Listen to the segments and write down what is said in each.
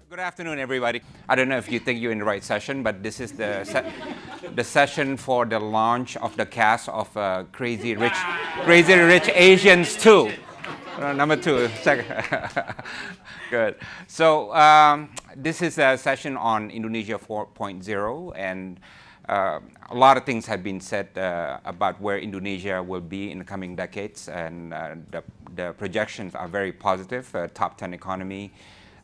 Good afternoon, everybody. I don't know if you think you're in the right session, but this is the session for the launch of the cast of Crazy Rich Asians 2. Number 2, second. Good. So this is a session on Indonesia 4.0, and a lot of things have been said about where Indonesia will be in the coming decades, and the projections are very positive. Top 10 economy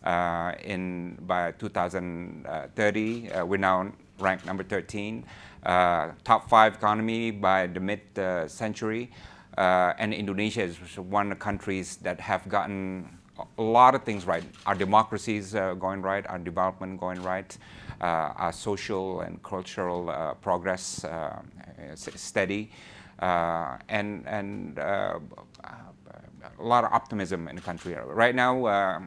by 2030, we're now ranked number 13. Top 5 economy by the mid-century, and Indonesia is one of the countries that have gotten a lot of things right. Our democracy is going right, our development going right, our social and cultural progress steady, and a lot of optimism in the country. Right now,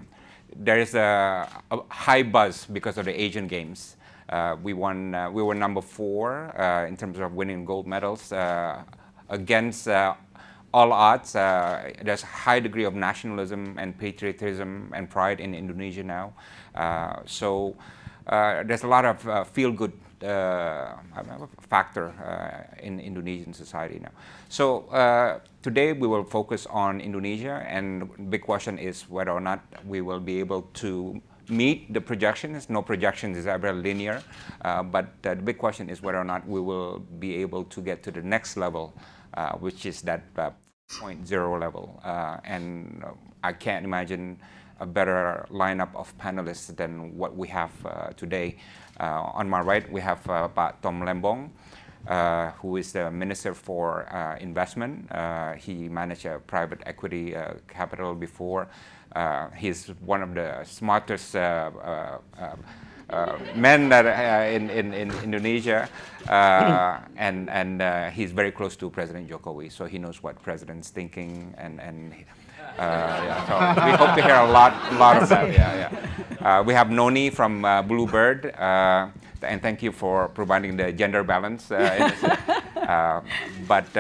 there is a high buzz because of the Asian Games. We were number 4 in terms of winning gold medals against all odds. There's a high degree of nationalism and patriotism and pride in Indonesia now. So there's a lot of feel-good factor in Indonesian society now. So today we will focus on Indonesia, and the big question is whether or not we will be able to meet the projections. No projection is ever linear, but the big question is whether or not we will be able to get to the next level, which is that 0.0 level. And I can't imagine a better lineup of panelists than what we have today. On my right, we have Pak Tom Lembong, who is the Minister for Investment. He managed a private equity capital before. He's one of the smartest men that in Indonesia, and he's very close to President Jokowi, so he knows what president's thinking, and yeah, so we hope to hear a lot of that. We have Noni from Bluebird, and thank you for providing the gender balance. But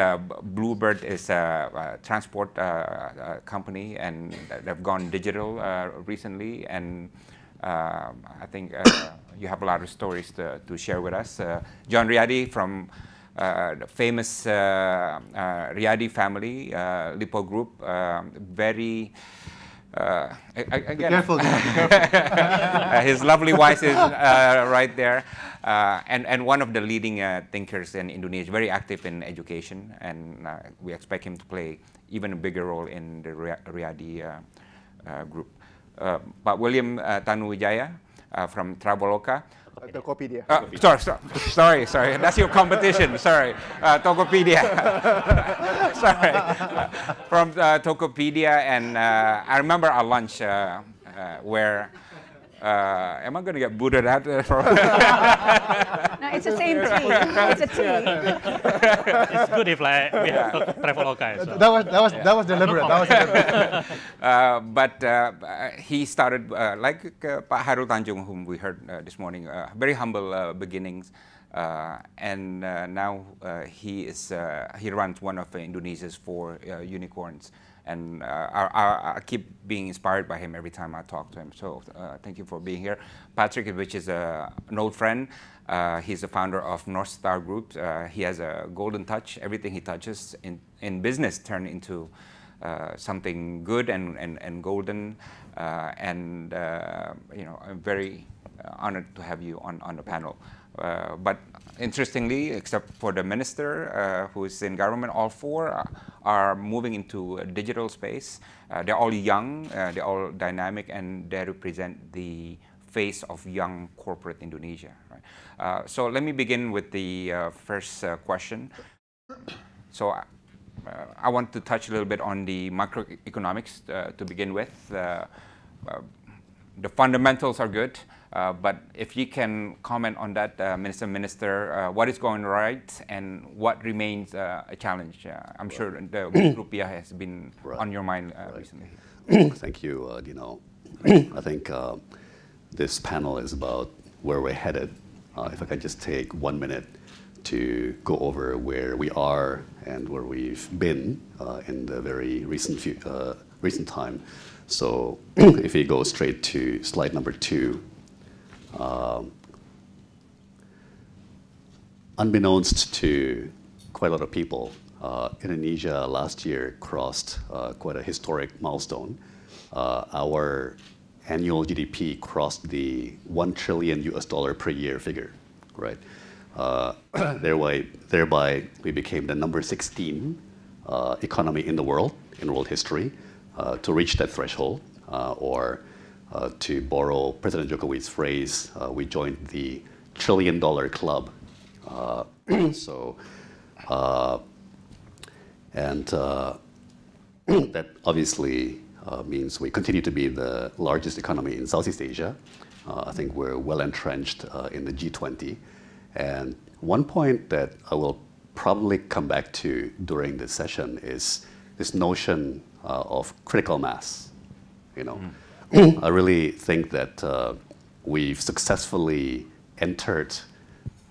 Bluebird is a transport company, and they've gone digital recently, and I think you have a lot of stories to share with us. John Riyadi from the famous Riyadi family, Lipo Group, very again, careful. his lovely wife is right there, and one of the leading thinkers in Indonesia, very active in education, and we expect him to play even a bigger role in the Riyadi group. Pak William Tanuwijaya from Traveloka. Tokopedia. Sorry. That's your competition. Sorry, Tokopedia. Sorry, from Tokopedia, and I remember our lunch where. Am I going to get booted out? No, it's the same tea. It's a tea. It's good if we have Traveloka. So. That was deliberate. But he started like Pak Hairul Tanjung, whom we heard this morning. Very humble beginnings, and now he runs one of Indonesia's 4 unicorns. And I keep being inspired by him every time I talk to him. So thank you for being here. Patrick, which is an old friend, he's the founder of North Star Group. He has a golden touch. Everything he touches in business turns into something good and golden. And I'm very honored to have you on the panel. But interestingly, except for the minister who is in government, all 4 are moving into a digital space. They're all young, they're all dynamic, and they represent the face of young corporate Indonesia. Right? So let me begin with the first question. So I want to touch a little bit on the macroeconomics to begin with. The fundamentals are good. But if you can comment on that, Minister, what is going right and what remains a challenge? I'm sure the rupiah has been on your mind recently. Thank you, Dino. I think this panel is about where we're headed. If I could just take 1 minute to go over where we are and where we've been in the very recent time. So if we go straight to slide number 2, unbeknownst to quite a lot of people, Indonesia last year crossed quite a historic milestone. Our annual GDP crossed the $1 trillion per year figure, right? Thereby, we became the number 16 economy in the world, in world history, to reach that threshold, or to borrow President Jokowi's phrase, we joined the $1 trillion club. That obviously means we continue to be the largest economy in Southeast Asia. I think we're well entrenched in the G20. And one point that I will probably come back to during this session is this notion of critical mass. You know, I really think that we've successfully entered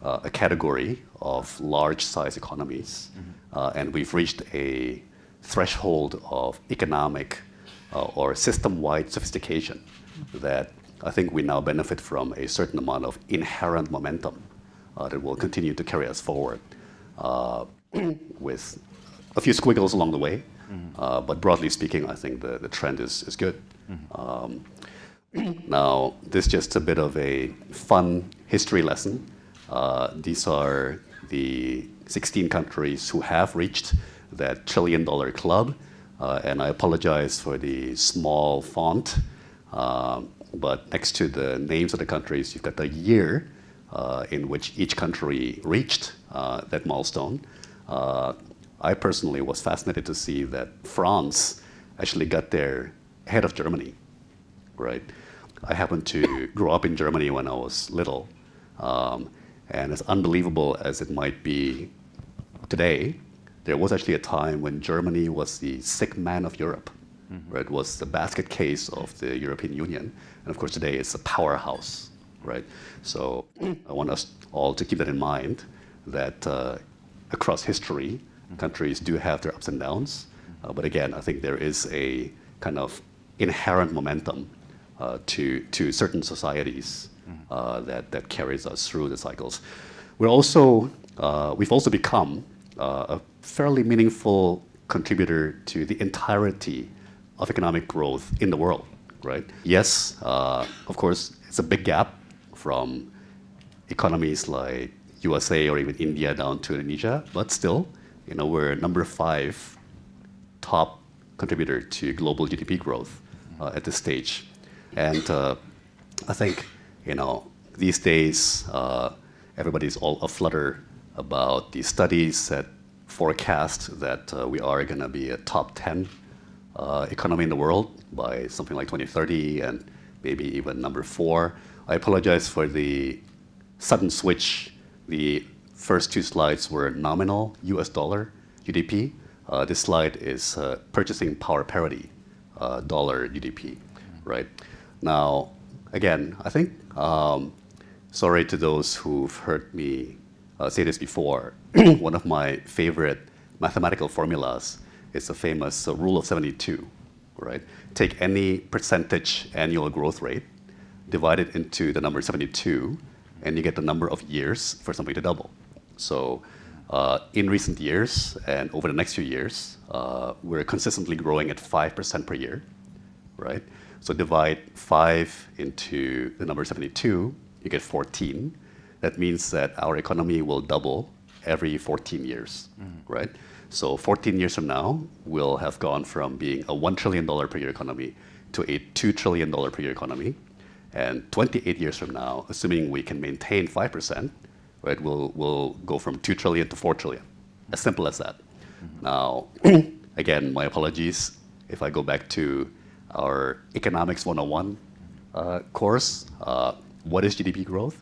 a category of large-size economies, and we've reached a threshold of economic or system-wide sophistication that I think we now benefit from a certain amount of inherent momentum that will continue to carry us forward with a few squiggles along the way. But broadly speaking, I think the trend is good. Now, this is just a bit of a fun history lesson. These are the 16 countries who have reached that $1 trillion club. And I apologize for the small font. But next to the names of the countries, you've got the year in which each country reached that milestone. I personally was fascinated to see that France actually got there ahead of Germany, right? I happened to grow up in Germany when I was little. And as unbelievable as it might be today, there was actually a time when Germany was the sick man of Europe. Right? It was the basket case of the European Union. And of course, today it's a powerhouse, right? So I want us all to keep that in mind, that across history, countries do have their ups and downs. But again, I think there is a kind of inherent momentum to certain societies that carries us through the cycles. We've also become a fairly meaningful contributor to the entirety of economic growth in the world, right? Yes, of course, it's a big gap from economies like USA or even India down to Indonesia, but still, you know, we're number 5 top contributor to global GDP growth at this stage. And I think, you know, these days, everybody's all aflutter about the studies that forecast that we are going to be a top 10 economy in the world by something like 2030 and maybe even number 4. I apologize for the sudden switch. The first 2 slides were nominal US dollar GDP. This slide is purchasing power parity dollar GDP, right? Now, again, I think, sorry to those who've heard me say this before, one of my favorite mathematical formulas is the famous rule of 72, right? Take any percentage annual growth rate, divide it into the number 72, and you get the number of years for something to double. So in recent years and over the next few years, we're consistently growing at 5% per year, right? So divide 5 into the number 72, you get 14. That means that our economy will double every 14 years, right? So 14 years from now, we'll have gone from being a $1 trillion per year economy to a $2 trillion per year economy. And 28 years from now, assuming we can maintain 5%, right, we'll go from 2 trillion to 4 trillion. As simple as that. Now, again, my apologies if I go back to our Economics 101 course. What is GDP growth?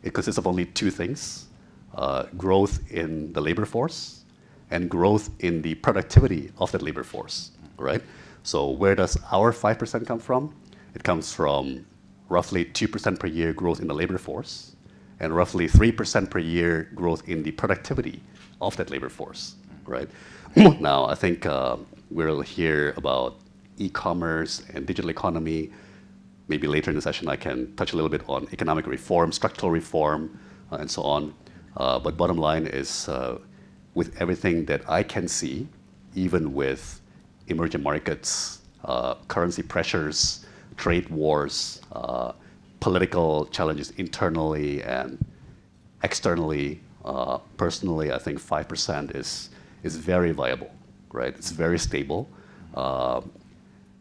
It consists of only 2 things, growth in the labor force and growth in the productivity of that labor force, right? So where does our 5% come from? It comes from roughly 2% per year growth in the labor force and roughly 3% per year growth in the productivity of that labor force, right? Now, I think we'll hear about e-commerce and digital economy. Maybe later in the session I can touch a little bit on economic reform, structural reform, and so on. But bottom line is, with everything that I can see, even with emerging markets, currency pressures, trade wars, political challenges internally and externally, personally, I think 5% is very viable, right? It's very stable.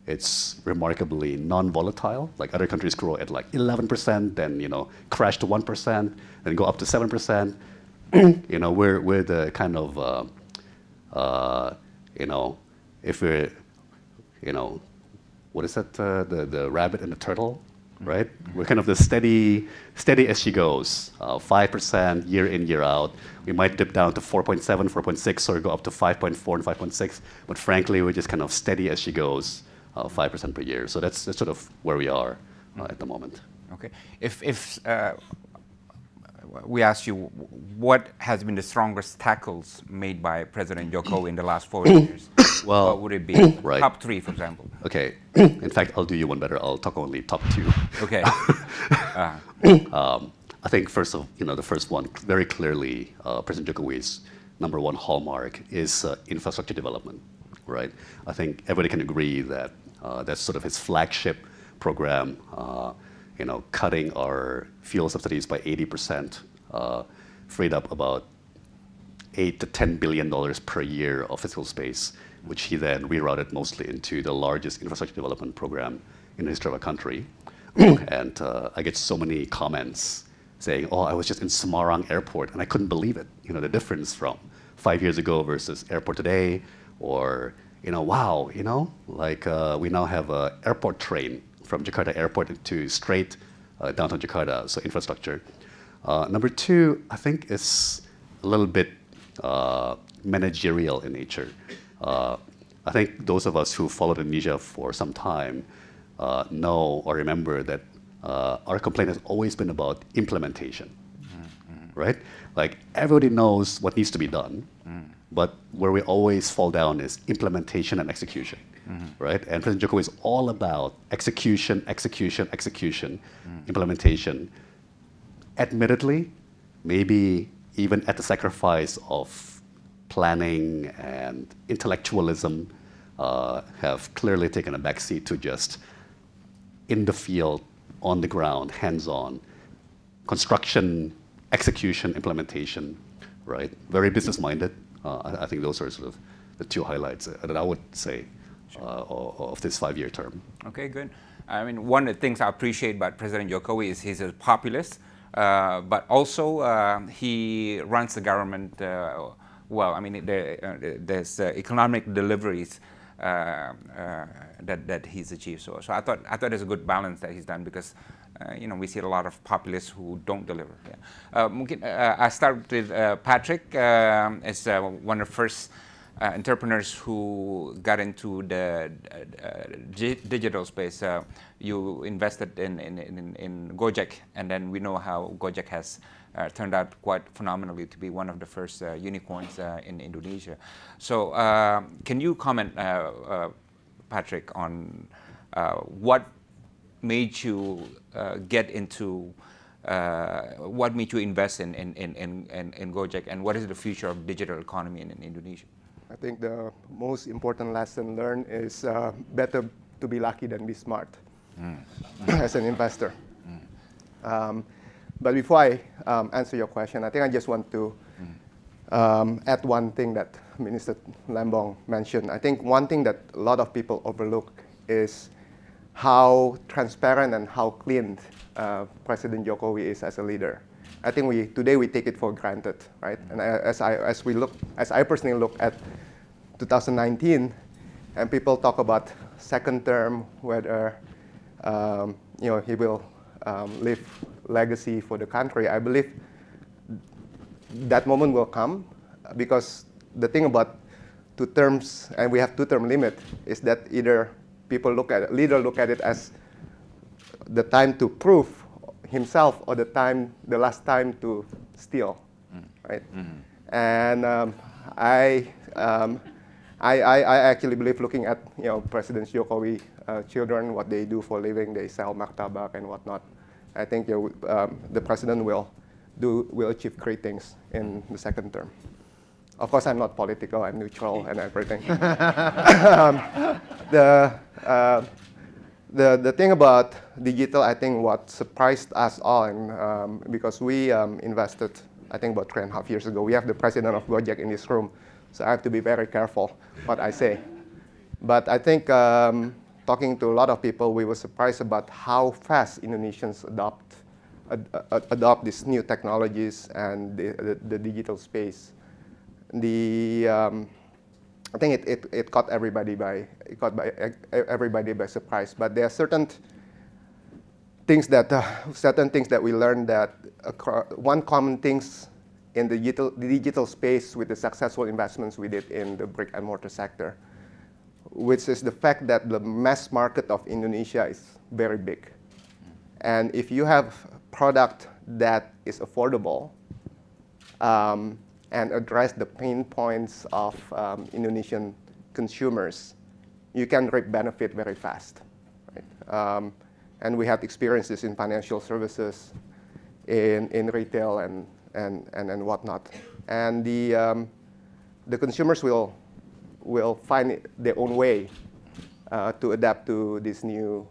It's remarkably non-volatile. Like other countries grow at like 11%, then crash to 1%, then go up to 7%. We're the kind of if we're what is that? The rabbit and the turtle, right? We're kind of the steady as she goes. 5% year in, year out. We might dip down to 4.7, 4.6, or go up to 5.4 and 5.6. But frankly, we're just kind of steady as she goes, 5% per year. So that's sort of where we are at the moment. Okay. If we ask you what has been the strongest tackles made by President Jokowi in the last 4 years, well, what would it be? Right. Top 3, for example. Okay. In fact, I'll do you one better. I'll talk only top 2. Okay. I think the first one, very clearly, President Jokowi's #1 hallmark is infrastructure development, right? I think everybody can agree that that's sort of his flagship program. Cutting our fuel subsidies by 80%, freed up about $8 to $10 billion per year of fiscal space, which he then rerouted mostly into the largest infrastructure development program in the history of our country. And I get so many comments saying, "Oh, I was just in Semarang Airport and I couldn't believe it. The difference from 5 years ago versus airport today," or "Wow, we now have an airport train from Jakarta Airport to straight downtown Jakarta." So infrastructure. Number 2, I think, is a little bit managerial in nature. I think those of us who followed Indonesia for some time know or remember that our complaint has always been about implementation, right? Like everybody knows what needs to be done, but where we always fall down is implementation and execution, right? And President Jokowi is all about execution, execution, execution, implementation. Admittedly, maybe even at the sacrifice of planning and intellectualism, have clearly taken a backseat to just in the field, on the ground, hands-on, construction, execution, implementation, right? Very business-minded. I think those are sort of the 2 highlights that I would say of this 5-year term. Okay, good. I mean, one of the things I appreciate about President Jokowi is he's a populist, but also he runs the government well. I mean, there's economic deliveries that he's achieved. So I thought there's a good balance that he's done, because we see a lot of populists who don't deliver. Yeah. I start with Patrick as one of the first entrepreneurs who got into the digital space. You invested in Gojek, and then we know how Gojek has turned out quite phenomenally to be one of the first unicorns in Indonesia. So can you comment, Patrick, on what made you get into, what made you invest in Gojek, and what is the future of digital economy in Indonesia? I think the most important lesson learned is better to be lucky than be smart as an investor. But before I answer your question, I think I just want to add one thing that Minister Lembong mentioned. I think one thing that a lot of people overlook is how transparent and how clean President Jokowi is as a leader. I think today we take it for granted, right? And as I personally look at 2019, and people talk about second term, whether he will leave legacy for the country. I believe that moment will come, because the thing about 2 terms, and we have 2-term limit, is that either leader look at it as the time to prove himself, or the last time to steal, right? And I actually believe looking at President Jokowi children, what they do for a living, they sell martabak and whatnot. I think the president will achieve great things in the second term. Of course, I'm not political. I'm neutral and everything. The thing about digital, I think what surprised us all, and because we invested, I think about 3.5 years ago. We have the president of Gojek in this room, so I have to be very careful what I say. But I think talking to a lot of people, we were surprised about how fast Indonesians adopt these new technologies and the digital space. I think it caught everybody by surprise. But there are certain things that we learned that one common things in the digital space with the successful investments we did in the brick and mortar sector, which is the fact that the mass market of Indonesia is very big. And if you have a product that is affordable and address the pain points of Indonesian consumers, you can reap benefit very fast. Right? And we have experiences in financial services, in retail and whatnot. And the consumers will find their own way to adapt to this new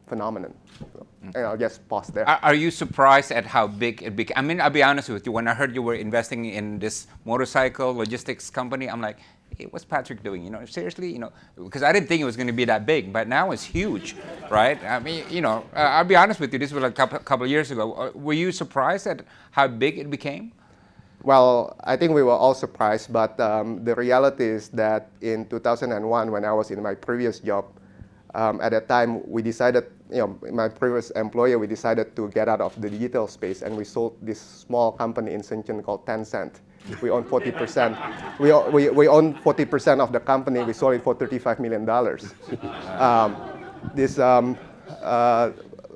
phenomenon. So, and I'll just pause there. Are you surprised at how big it became? I mean, I'll be honest with you. When I heard you were investing in this motorcycle logistics company, I'm like, hey, what's Patrick doing? You know, seriously, you know, because I didn't think it was going to be that big, but now it's huge, right? I mean, you know, I'll be honest with you. This was like a couple of years ago. Were you surprised at how big it became? Well, I think we were all surprised, but the reality is that in 2001, when I was in my previous job, at that time we decided, my previous employer, we decided to get out of the digital space, and we sold this small company in Shenzhen called Tencent. We own 40%. We own 40% of the company. We sold it for $35 million.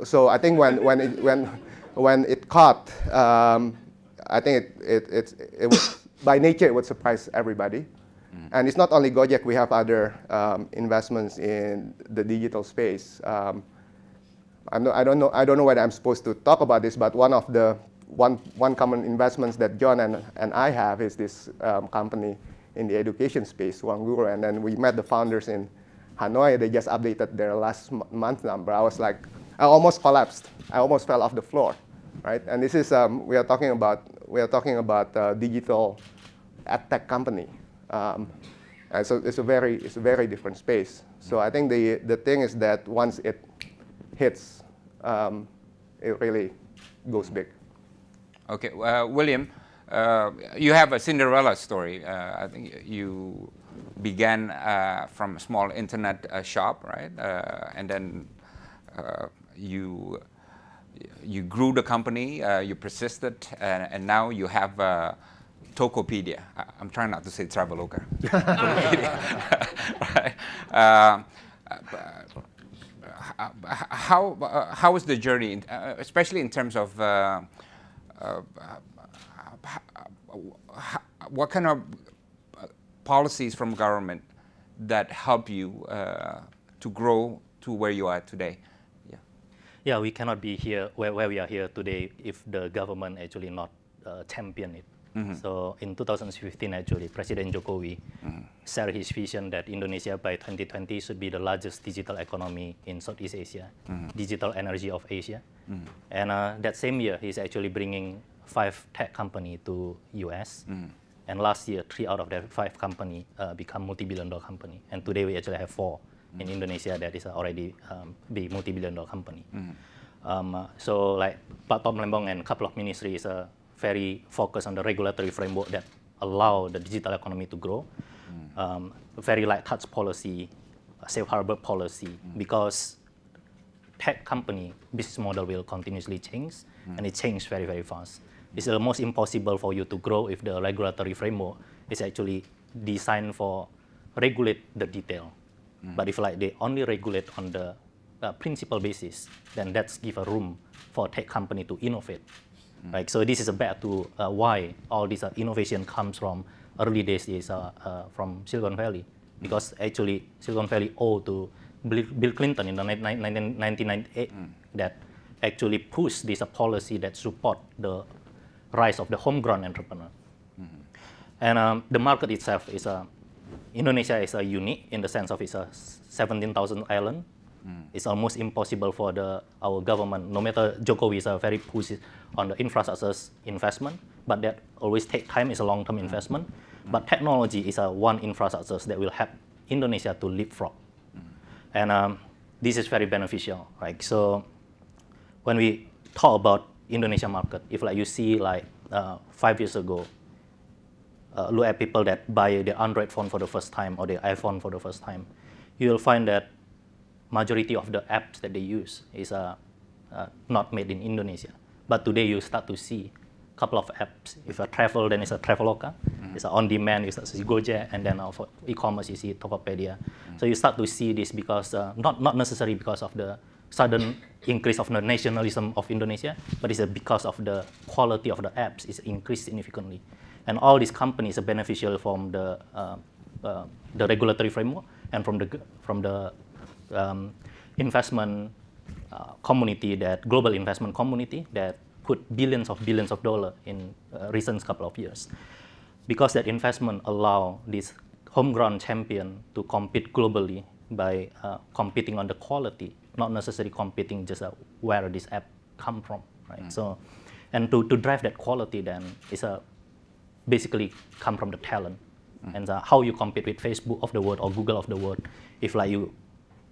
So I think when it caught, I think it was, by nature, it would surprise everybody. And it's not only Gojek. We have other investments in the digital space. I don't know whether I'm supposed to talk about this, but one common investments that John and I have is this company in the education space, Ruangguru. And then we met the founders in Hanoi. They just updated their last month number. I was like, I almost collapsed. I almost fell off the floor, right? And this is we are talking about digital edtech company. And so it's a very different space. So I think the thing is that once it hits, it really goes big. Okay, William, you have a Cinderella story. I think you began from a small internet shop, right? And then you grew the company, you persisted, and now you have Tokopedia. I'm trying not to say Traveloka. Right? How was the journey, especially in terms of what kind of policies from government that help you to grow to where you are today? Yeah, we cannot be here where we are here today if the government actually not champion it. Mm-hmm. So in 2015, actually, President Jokowi shared his vision that Indonesia by 2020 should be the largest digital economy in Southeast Asia, digital energy of Asia. And that same year, he's actually bringing 5 tech companies to US. And last year, 3 out of the 5 companies become multi-billion-dollar company. And today, we actually have 4 in Indonesia that is already be multi-billion-dollar company. So like Pak Tom Lembong and a couple of ministries very focused on the regulatory framework that allow the digital economy to grow. Very light touch policy, safe harbor policy, because tech company business model will continuously change, and it changes very, very fast. It's almost impossible for you to grow if the regulatory framework is actually designed for regulate the detail. But if like they only regulate on the principal basis, then that's give a room for tech company to innovate. Right? So this is back to why all this innovation comes from early days is from Silicon Valley, because actually Silicon Valley owed to Bill Clinton in the 1998 that actually pushed this policy that support the rise of the homegrown entrepreneur. And the market itself is Indonesia is unique in the sense of it's a 17,000 island. It's almost impossible for our government, no matter Jokowi is very pushy on the infrastructure investment, but that always take time, it's a long-term investment. But technology is one infrastructure that will help Indonesia to leapfrog. And this is very beneficial, right? So when we talk about Indonesia market, if like you see like 5 years ago, look at people that buy their Android phone for the first time or their iPhone for the first time, you will find that majority of the apps that they use is not made in Indonesia. But today you start to see a couple of apps. If you travel, then it's a Traveloka. It's on demand, you start to see Gojek, and then for e-commerce you see Tokopedia. So you start to see this because, not necessarily because of the sudden increase of the nationalism of Indonesia, but it's because of the quality of the apps is increased significantly. And all these companies are beneficial from the regulatory framework and from the investment community, that global investment community that put billions of dollars in recent couple of years. Because that investment allow this homegrown champion to compete globally by competing on the quality, not necessarily competing just where this app come from, right? So, and to drive that quality then is basically come from the talent. And how you compete with Facebook of the world or Google of the world if like you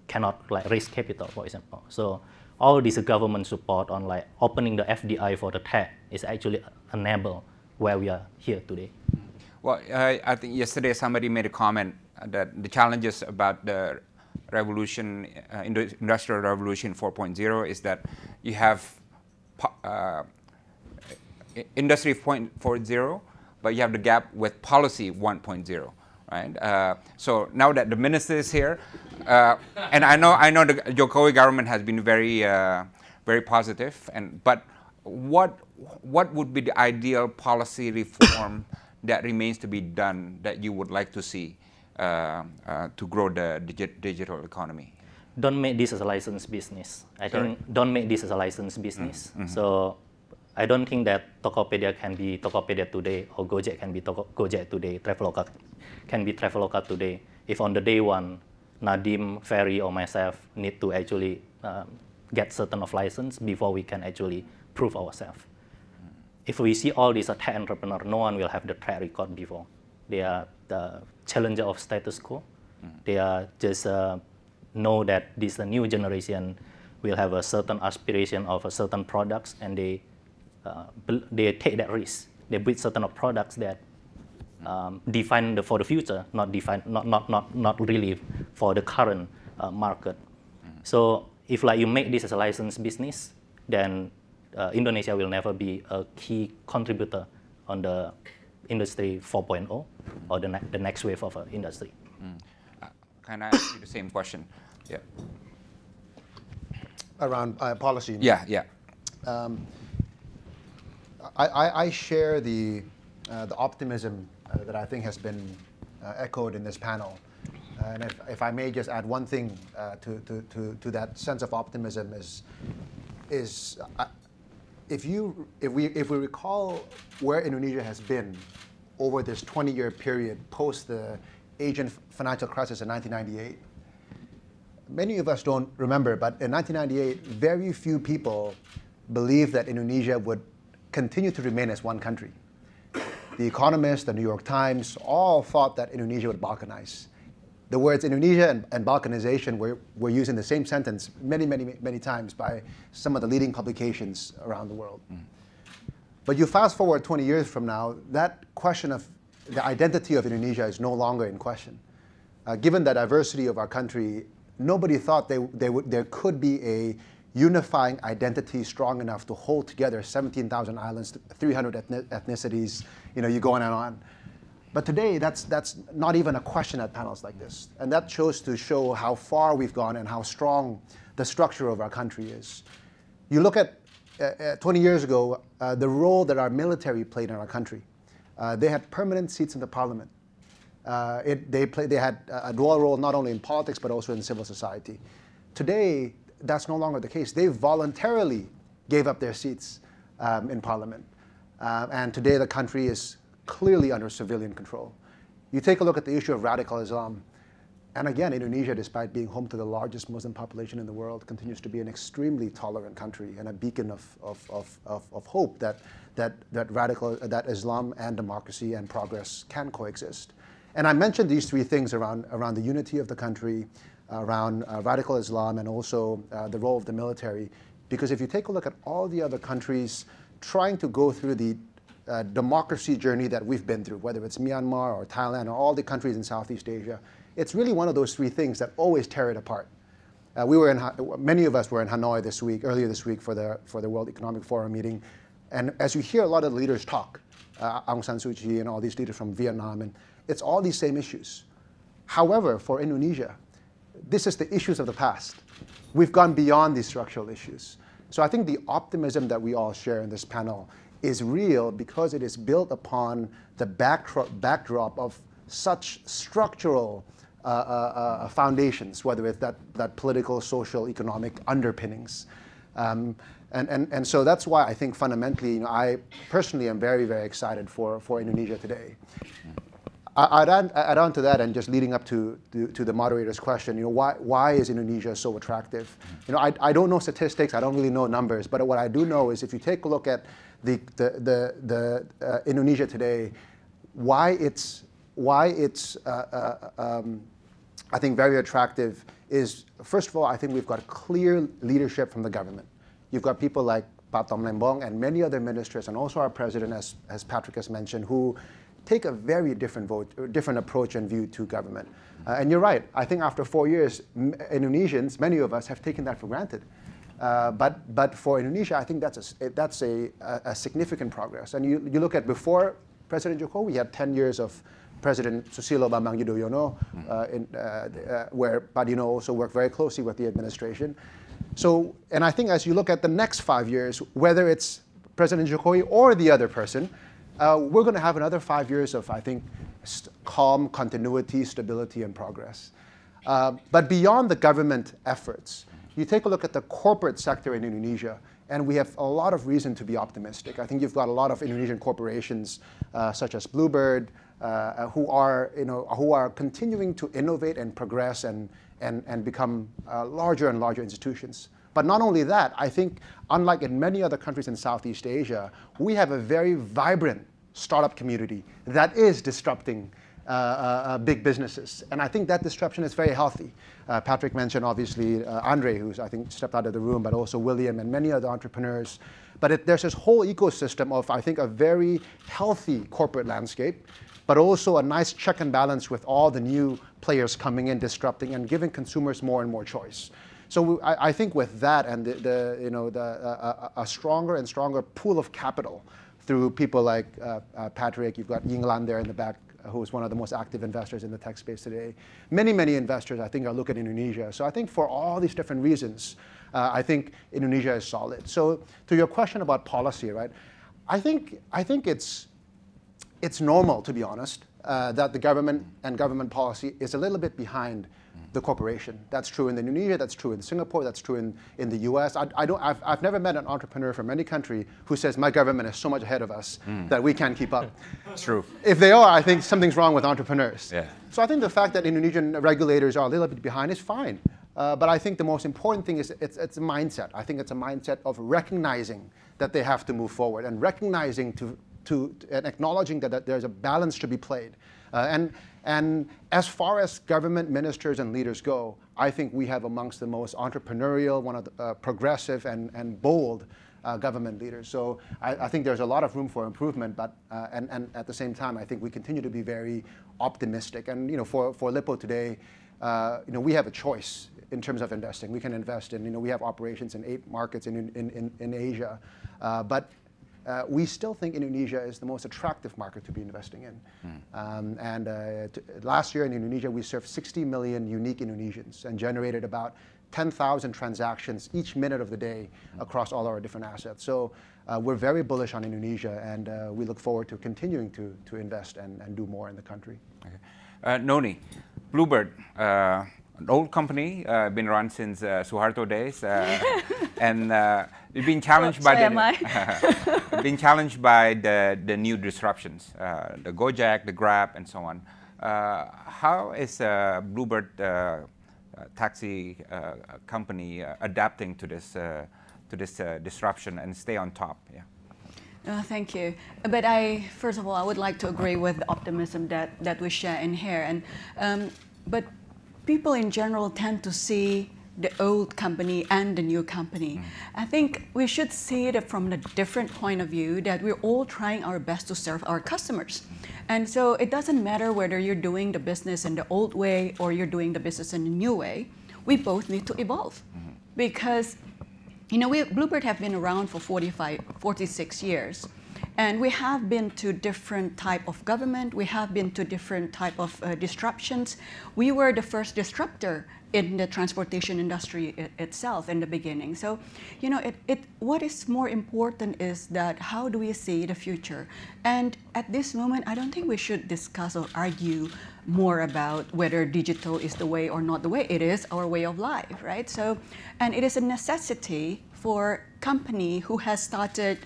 cannot like raise capital, for example. So all this government support on like opening the FDI for the tech is actually enable where we are here today. Well, I think yesterday somebody made a comment that the challenges about the revolution, industrial revolution 4.0 is that you have industry 4.0, but you have the gap with policy 1.0, right? So now that the minister is here, and I know the Jokowi government has been very, very positive. But what would be the ideal policy reform that remains to be done that you would like to see to grow the digital economy? Don't make this as a licensed business. I think don't make this as a licensed business. So I don't think that Tokopedia can be Tokopedia today or Gojek can be Gojek today, Traveloka can be Traveloka today. If on the day one, Nadim, Ferry, or myself need to actually get certain of license before we can actually prove ourselves. If we see all these tech entrepreneurs, no one will have the track record before. They are the challenger of status quo. They are just know that this new generation will have a certain aspiration of a certain products, and they take that risk. They build certain of products that define for the future, not really for the current market. So if like you make this as a licensed business, then Indonesia will never be a key contributor on the industry 4.0 or the next wave of industry. Can I ask you the same question? Yeah. Around policy. Yeah. I share the optimism that I think has been echoed in this panel. And if I may just add one thing to that sense of optimism is if we recall where Indonesia has been over this 20-year period post the Asian financial crisis in 1998, many of us don't remember, but in 1998, very few people believed that Indonesia would continue to remain as one country. The Economist, the New York Times, all thought that Indonesia would balkanize. The words Indonesia and balkanization were used in the same sentence many times by some of the leading publications around the world. But you fast forward 20 years from now, that question of the identity of Indonesia is no longer in question. Given the diversity of our country, nobody thought there could be a unifying identity strong enough to hold together 17,000 islands, 300 ethnicities, you go on and on. But today, that's not even a question at panels like this. And that shows how far we've gone and how strong the structure of our country is. You look at 20 years ago, the role that our military played in our country. they had permanent seats in the parliament. They had a dual role not only in politics but also in civil society. Today, that's no longer the case. They voluntarily gave up their seats in parliament. And today the country is clearly under civilian control. You take a look at the issue of radical Islam, and again, Indonesia, despite being home to the largest Muslim population in the world, continues to be an extremely tolerant country and a beacon of hope that Islam and democracy and progress can coexist. And I mentioned these three things around the unity of the country, around radical Islam, and also the role of the military, because if you take a look at all the other countries trying to go through the democracy journey that we've been through, whether it's Myanmar or Thailand or all the countries in Southeast Asia, it's really one of those three things that always tear it apart. Many of us were in Hanoi earlier this week for the World Economic Forum meeting, and as you hear a lot of the leaders talk, Aung San Suu Kyi and all these leaders from Vietnam, and it's all these same issues. However, for Indonesia, this is the issues of the past. We've gone beyond these structural issues. So I think the optimism that we all share in this panel is real because it is built upon the backdrop of such structural foundations, whether it's that political, social, economic underpinnings. And so that's why I think fundamentally, I personally am very, very excited for Indonesia today. I'd add on to that, and just leading up to the moderator's question, why is Indonesia so attractive? I don't know statistics, I don't really know numbers, but what I do know is if you take a look at the Indonesia today, why it's I think very attractive is, first of all, I think we've got clear leadership from the government. You've got people like Pak Tom Lembong and many other ministers, and also our president, as Patrick has mentioned, who take a very different approach and view to government. And you're right, I think after 4 years, Indonesians, many of us, have taken that for granted. But for Indonesia, I think that's a significant progress. And you look at before President Jokowi, we had 10 years of President Susilo Bambang Yudhoyono, where Padino also worked very closely with the administration. So, and I think as you look at the next 5 years, whether it's President Jokowi or the other person, we're going to have another 5 years of, I think, calm, continuity, stability, and progress. But beyond the government efforts, you take a look at the corporate sector in Indonesia, and we have a lot of reason to be optimistic. I think you've got a lot of Indonesian corporations, such as Bluebird, who are continuing to innovate and progress and become larger and larger institutions. But not only that, I think, unlike in many other countries in Southeast Asia, we have a very vibrant startup community that is disrupting big businesses. And I think that disruption is very healthy. Patrick mentioned, obviously, Andre, who's, I think, stepped out of the room, but also William and many other entrepreneurs. But there's this whole ecosystem of, I think, a very healthy corporate landscape, but also a nice check and balance with all the new players coming in, disrupting, and giving consumers more and more choice. So I think with that and a stronger and stronger pool of capital through people like Patrick, you've got Yinglan there in the back, who is one of the most active investors in the tech space today. Many, many investors, I think, are looking at Indonesia. So I think for all these different reasons, I think Indonesia is solid. So to your question about policy, right? I think it's normal, to be honest, that the government and government policy is a little bit behind the corporation. That's true in Indonesia, that's true in Singapore, that's true in the US. I've never met an entrepreneur from any country who says, my government is so much ahead of us that we can't keep up. True. If they are, I think something's wrong with entrepreneurs. Yeah. So I think the fact that Indonesian regulators are a little bit behind is fine. But I think the most important thing is it's a mindset. I think it's a mindset of recognizing that they have to move forward and recognizing and acknowledging that there's a balance to be played. And as far as government ministers and leaders go, I think we have amongst the most entrepreneurial, one of the progressive and bold government leaders. So I think there's a lot of room for improvement, but and at the same time, I think we continue to be very optimistic. And for Lippo today, we have a choice in terms of investing. We can invest in, we have operations in 8 markets in Asia, but we still think Indonesia is the most attractive market to be investing in. Last year in Indonesia, we served 60 million unique Indonesians and generated about 10,000 transactions each minute of the day across all our different assets. So we're very bullish on Indonesia, and we look forward to continuing to invest and do more in the country. Okay. Noni, Bluebird, an old company, been run since Suharto days, and we've been challenged by being challenged by the new disruptions, the Gojek, the Grab, and so on. How is Bluebird taxi company adapting to this disruption and stay on top? Yeah. Thank you. But first of all, I would like to agree with the optimism that we share in here. And but people in general tend to see the old company and the new company. I think we should see it from a different point of view, that we're all trying our best to serve our customers. And so it doesn't matter whether you're doing the business in the old way or you're doing the business in the new way. We both need to evolve. Because Bluebird have been around for 46 years. And we have been to different type of government. We have been to different type of disruptions. We were the first disruptor in the transportation industry itself in the beginning. So, what is more important is that how do we see the future? And at this moment, I don't think we should discuss or argue more about whether digital is the way or not the way. It is our way of life, right? So, and it is a necessity for company who has started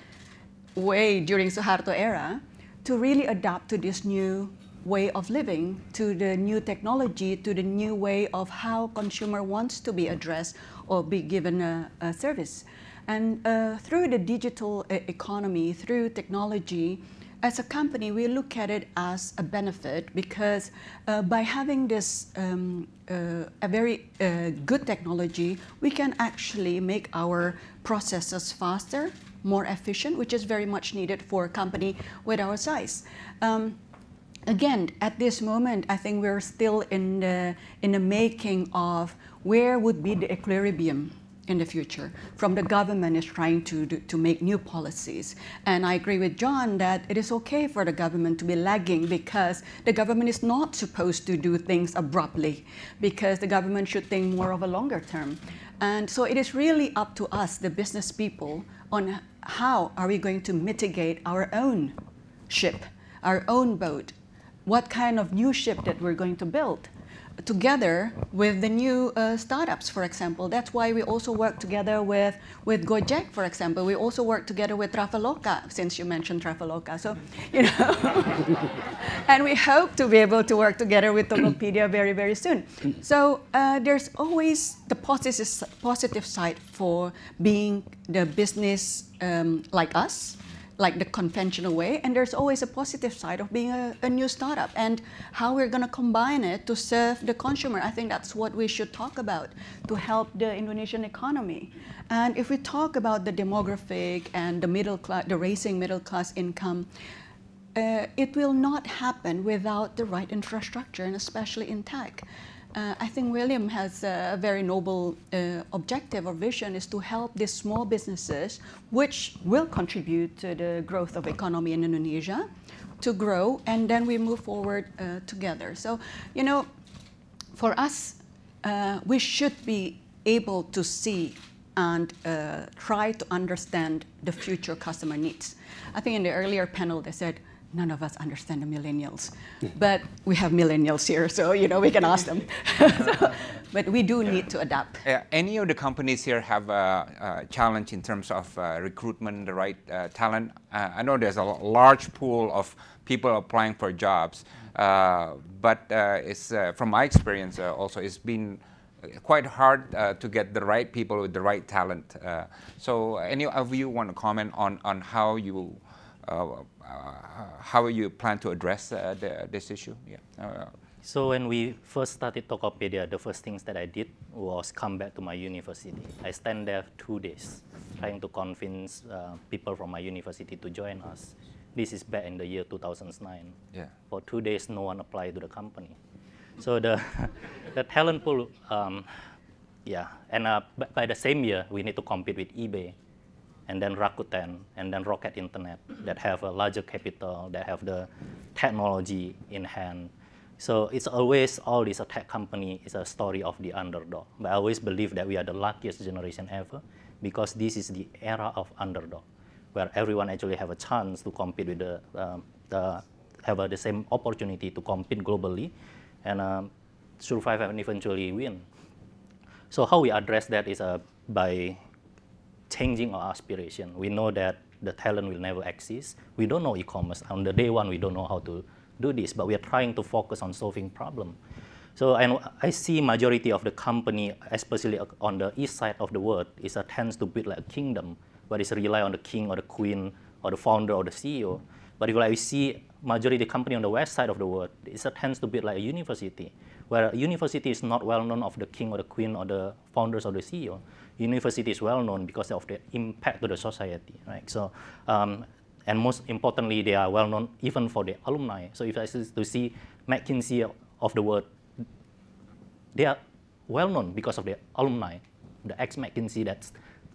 way during Suharto era to really adapt to this new way of living, to the new technology, to the new way of how consumer wants to be addressed or be given a service. And through the digital economy, through technology, as a company, we look at it as a benefit because by having this a very good technology, we can actually make our processes faster, more efficient, which is very much needed for a company with our size. Again, at this moment, I think we're still in the making of where would be the equilibrium in the future. From the government is trying to make new policies. And I agree with John that it is okay for the government to be lagging because the government is not supposed to do things abruptly because the government should think more of a longer term. And so it is really up to us, the business people, on how are we going to mitigate our own ship, our own boat, what kind of new ship that we're going to build together with the new startups, for example. That's why we also work together with Gojek, for example. We also work together with Traveloka, since you mentioned Traveloka. So, and we hope to be able to work together with Tokopedia very, very soon. So there's always the positive side for being the business like us, like the conventional way, and there's always a positive side of being a new startup and how we're going to combine it to serve the consumer. I think that's what we should talk about to help the Indonesian economy. And if we talk about the demographic and the middle class, the rising middle class income, it will not happen without the right infrastructure, and especially in tech. I think William has a very noble objective or vision is to help these small businesses, which will contribute to the growth of economy in Indonesia, to grow, and then we move forward together. So, for us, we should be able to see and try to understand the future customer needs. I think in the earlier panel they said, none of us understand the millennials, but we have millennials here, so we can ask them. But we do need to adapt. Any of the companies here have a challenge in terms of recruitment, the right talent? I know there's a large pool of people applying for jobs, but it's from my experience also, it's been quite hard to get the right people with the right talent. So any of you want to comment on how you plan to address this issue? Yeah. So when we first started Tokopedia, the first things that I did was come back to my university. I spent there 2 days trying to convince people from my university to join us. This is back in the year 2009. Yeah. For 2 days, no one applied to the company. So the talent pool, and by the same year, we need to compete with eBay, and then Rakuten, and then Rocket Internet that have a larger capital, that have the technology in hand. So it's always all this tech company is a story of the underdog. But I always believe that we are the luckiest generation ever because this is the era of underdog, where everyone actually have a chance to compete with have the same opportunity to compete globally and survive and eventually win. So how we address that is by changing our aspiration. We know that the talent will never exist. We don't know e-commerce. On the day one, we don't know how to do this, but we are trying to focus on solving problem. So I see majority of the company, especially on the east side of the world, tends to build like a kingdom, where it's rely on the king or the queen or the founder or the CEO. But if we see majority company on the west side of the world, it tends to be like a university, where a university is not well known of the king or the queen or the founders or the CEO. University is well known because of the impact to the society, right? So, and most importantly, they are well known even for the alumni. So if I see McKinsey of the world, they are well known because of the alumni, the ex-McKinsey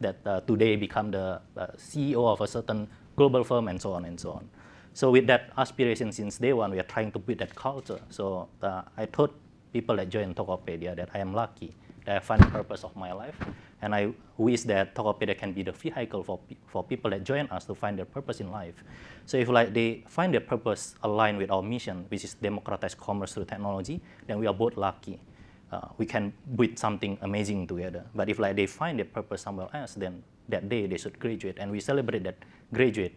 that today become the CEO of a certain global firm and so on and so on. So with that aspiration since day one, we are trying to build that culture. So I told people that join Tokopedia that I am lucky that I find the purpose of my life. And I wish that Tokopedia can be the vehicle for people that join us to find their purpose in life. So if they find their purpose aligned with our mission, which is democratize commerce through technology, then we are both lucky. We can build something amazing together. But if they find their purpose somewhere else, then that day they should graduate, and we celebrate that graduate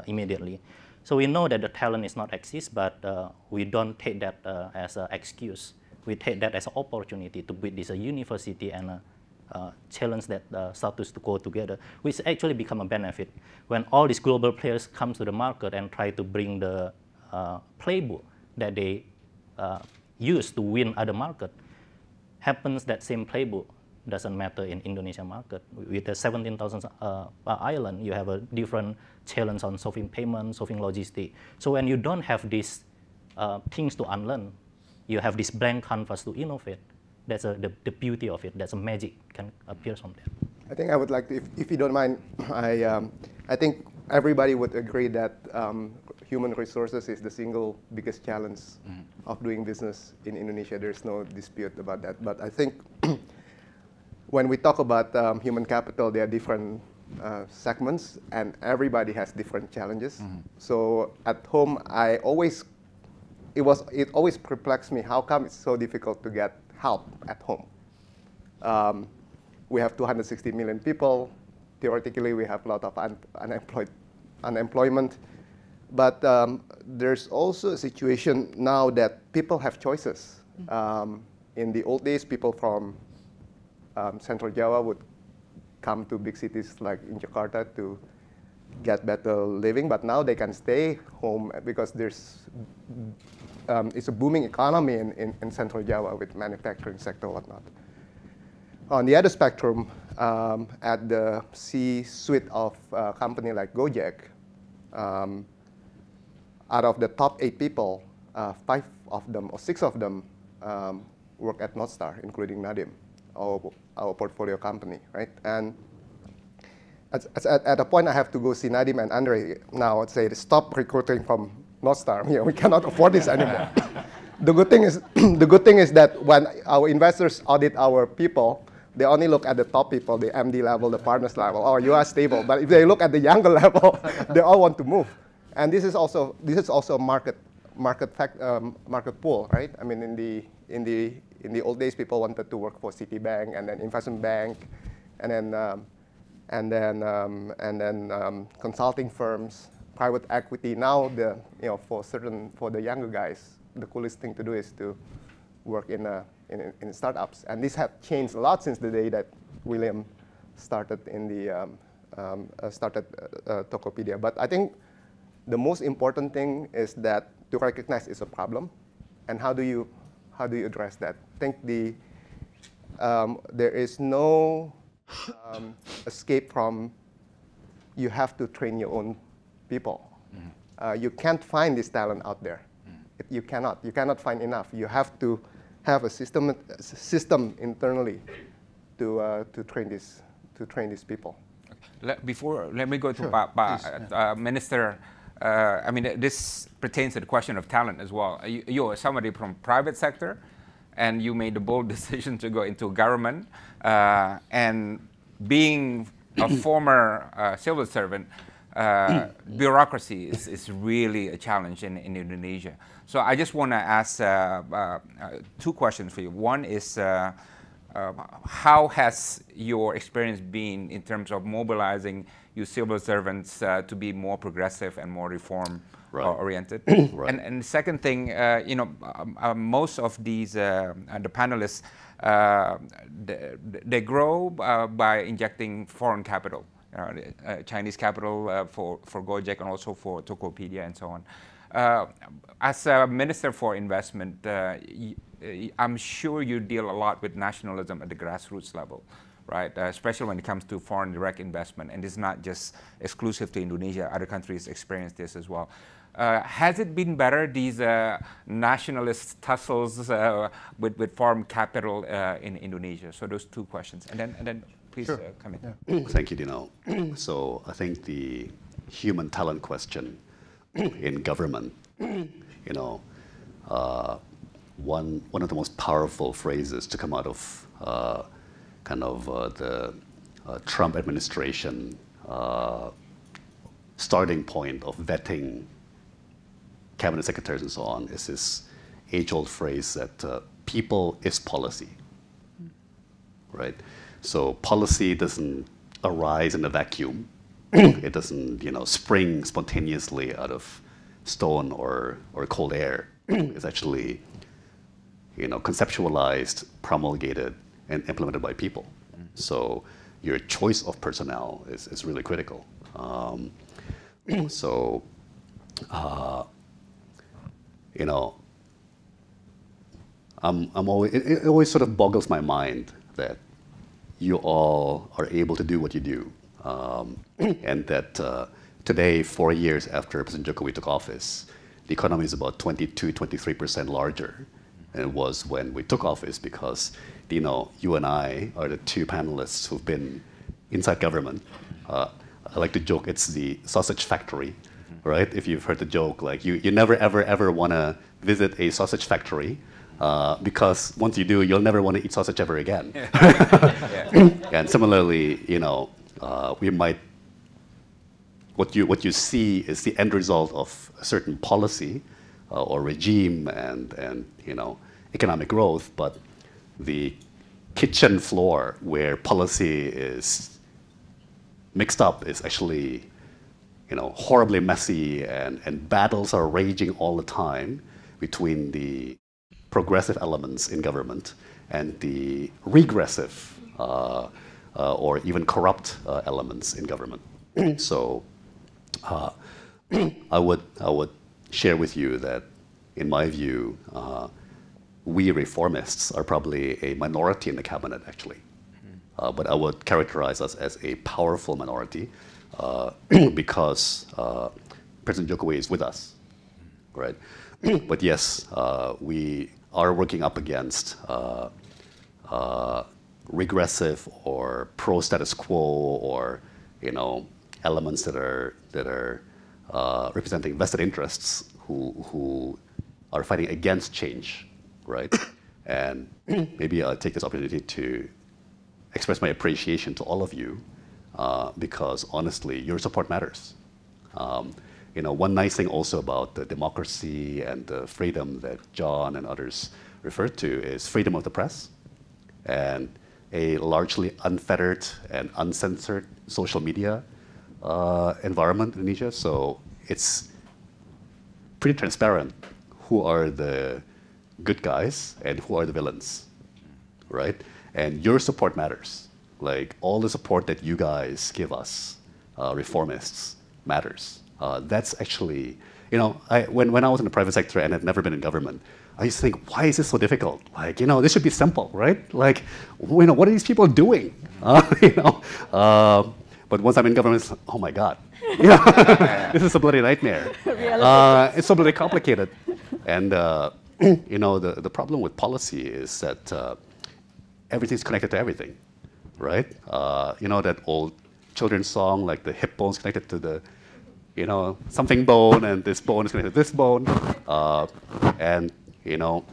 immediately. So we know that the talent is not exist, but we don't take that as an excuse. We take that as an opportunity to build this university and challenge that status to go together, which actually become a benefit. When all these global players come to the market and try to bring the playbook that they use to win other market, happens that same playbook doesn't matter in Indonesia market. With the 17,000 island, you have a different challenge on solving payment, solving logistics. So when you don't have these things to unlearn, you have this blank canvas to innovate. That's the beauty of it. That's a magic can appear from there. I think I would like to, if you don't mind, I think everybody would agree that human resources is the single biggest challenge of doing business in Indonesia. There's no dispute about that. But I think when we talk about human capital, there are different segments, and everybody has different challenges. So at home, it always perplexed me, how come it's so difficult to get help at home? We have 260 million people. Theoretically, we have a lot of unemployment. But there's also a situation now that people have choices. In the old days, people from Central Java would come to big cities like in Jakarta to get better living, but now they can stay home because it's a booming economy in Central Java with manufacturing sector and whatnot. On the other spectrum, at the C-suite of a company like Gojek, out of the top 8 people, 5 of them or 6 of them work at Northstar, including Nadim, our portfolio company, right? And at a point, I have to go see Nadim and Andre now and say, stop recruiting from Northstar. We cannot afford this anymore. The good thing is that when our investors audit our people, they only look at the top people, the MD level, the partners level. Oh, you are stable. But if they look at the younger level, they all want to move. And this is also a market pool, right? I mean, in the old days, people wanted to work for Citibank and then investment bank, and then consulting firms, private equity. Now, for the younger guys, the coolest thing to do is to work in startups, and this has changed a lot since the day that William started Tokopedia. But I think the most important thing is that to recognize it's a problem, and how do you address that? I think there is no escape from. You have to train your own people. You can't find this talent out there. You cannot find enough. You have to have a system internally to train these people. Let me go to Minister I mean, this pertains to the question of talent as well. You're somebody from private sector, and you made the bold decision to go into government. And being a former civil servant, bureaucracy is really a challenge in Indonesia. So I just want to ask two questions for you. One is, how has your experience been in terms of mobilizing you civil servants to be more progressive and more reform oriented? Right. And the second thing, most of these the panelists, they grow by injecting foreign capital, Chinese capital for Gojek and also for Tokopedia and so on. As a Minister for Investment, I'm sure you deal a lot with nationalism at the grassroots level, right? Especially when it comes to foreign direct investment. And it's not just exclusive to Indonesia. Other countries experience this as well. Has it been better, these nationalist tussles with foreign capital in Indonesia? So those two questions. And then please come in. Yeah. Thank you, Dino. So I think the human talent question in government, one of the most powerful phrases to come out of the Trump administration starting point of vetting cabinet secretaries and so on is this age-old phrase that people is policy, right? So policy doesn't arise in a vacuum. It doesn't, spring spontaneously out of stone or cold air. It's actually, conceptualized, promulgated, and implemented by people. So your choice of personnel is really critical. It always sort of boggles my mind that you all are able to do what you do. And that today, 4 years after President Jokowi took office, the economy is about 22, 23% larger than it was when we took office because, you and I are the two panelists who've been inside government. I like to joke it's the sausage factory, right? If you've heard the joke, like you never, ever want to visit a sausage factory because once you do, you'll never want to eat sausage ever again. And similarly, we might, what you see is the end result of a certain policy or regime and economic growth, but the kitchen floor where policy is mixed up is actually horribly messy and battles are raging all the time between the progressive elements in government and the regressive or even corrupt elements in government. So I would share with you that, in my view, we reformists are probably a minority in the cabinet, actually. But I would characterize us as a powerful minority because President Jokowi is with us, right? But yes, we are working up against regressive or pro-status quo or elements that are representing vested interests who are fighting against change, right? And maybe I'll take this opportunity to express my appreciation to all of you because honestly, your support matters. One nice thing also about the democracy and the freedom that John and others referred to is freedom of the press and a largely unfettered and uncensored social media environment in Indonesia. So it's pretty transparent who are the good guys and who are the villains, right? And your support matters. Like all the support that you guys give us, reformists, matters. That's actually, when I was in the private sector and had never been in government, I used to think, why is this so difficult? Like, this should be simple, right? Like, what are these people doing? But once I'm in government, it's, oh my God, this is a bloody nightmare. It's so bloody complicated. And, the problem with policy is that everything's connected to everything, right? That old children's song, like the hip bone's connected to the you know, something bone, and this bone is connected to this bone. And, you know,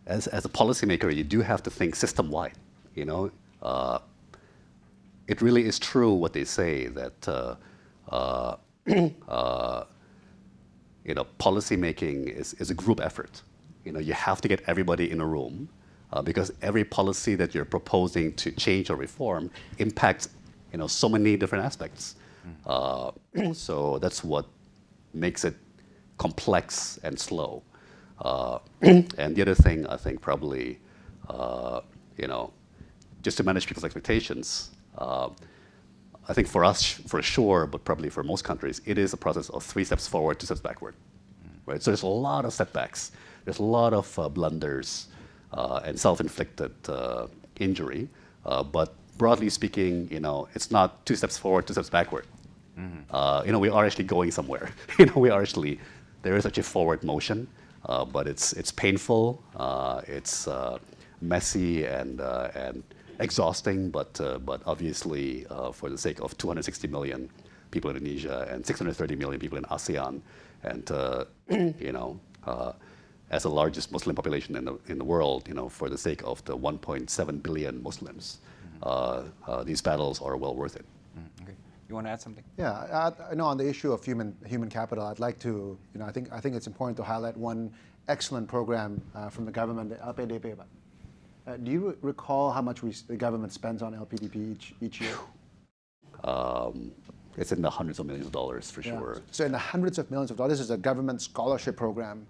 as a policymaker, you do have to think system-wide, you know. It really is true what they say that, you know, policy making is a group effort. You know, you have to get everybody in a room because every policy that you're proposing to change or reform impacts, you know, so many different aspects. So that's what makes it complex and slow. And the other thing, I think, probably, you know, just to manage people's expectations, I think for us, for sure, but probably for most countries, it is a process of 3 steps forward, 2 steps backward, right? So there's a lot of setbacks. There's a lot of blunders and self-inflicted injury. But broadly speaking, you know, it's not 2 steps forward, 2 steps backward. You know, we are actually going somewhere. You know, we are actually, there is such a forward motion, but it's painful, it's messy and exhausting, but obviously for the sake of 260 million people in Indonesia and 630 million people in ASEAN, and you know, as the largest Muslim population in the world, you know, for the sake of the 1.7 billion Muslims, these battles are well worth it. Okay. You want to add something? Yeah, I know on the issue of human capital, I'd like to, you know, I think it's important to highlight one excellent program from the government, the LPDP. Do you recall how much the government spends on LPDP each year? It's in the hundreds of millions of dollars for sure. So in the hundreds of millions of dollars, this is a government scholarship program